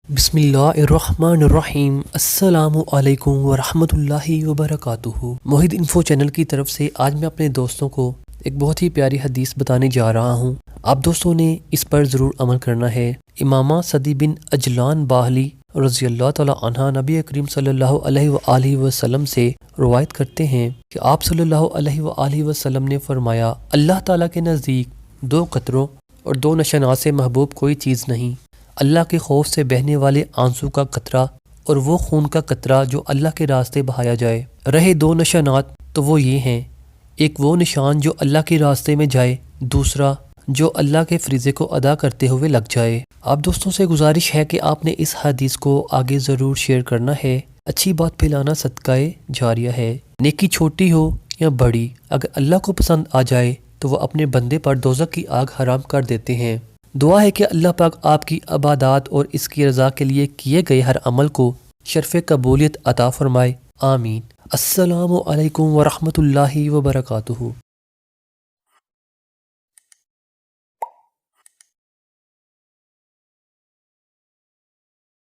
بسم اللہ الرحمن الرحیم۔ السلام علیکم ورحمۃ اللہ وبرکاتہ۔ موحد انفو چینل کی طرف سے آج میں اپنے دوستوں کو ایک بہت ہی پیاری حدیث بتانے جا رہا ہوں۔ آپ دوستوں نے اس پر ضرور عمل کرنا ہے۔ امامہ صدی بن عجلان باہلی رضی اللہ تعالی عنہ نبی کریم صلی اللہ علیہ وآلہ وسلم سے روایت کرتے ہیں کہ آپ صلی اللہ علیہ وآلہ وسلم نے فرمایا، اللہ تعالیٰ کے نزدیک دو قطروں اور دو نشانات سے محبوب کوئی چیز نہیں، اللہ کے خوف سے بہنے والے آنسو کا قطرہ اور وہ خون کا قطرہ جو اللہ کے راستے بہایا جائے۔ رہے دو نشانات تو وہ یہ ہیں، ایک وہ نشان جو اللہ کے راستے میں جائے، دوسرا جو اللہ کے فریضے کو ادا کرتے ہوئے لگ جائے۔ آپ دوستوں سے گزارش ہے کہ آپ نے اس حدیث کو آگے ضرور شیئر کرنا ہے۔ اچھی بات پھیلانا صدقہ جاریہ ہے۔ نیکی چھوٹی ہو یا بڑی، اگر اللہ کو پسند آ جائے تو وہ اپنے بندے پر دوزخ کی آگ حرام کر دیتے ہیں۔ دعا ہے کہ اللہ پاک آپ کی عبادات اور اس کی رضا کے لیے کیے گئے ہر عمل کو شرف قبولیت عطا فرمائے، آمین۔ السلام علیکم ورحمۃ اللہ وبرکاتہ۔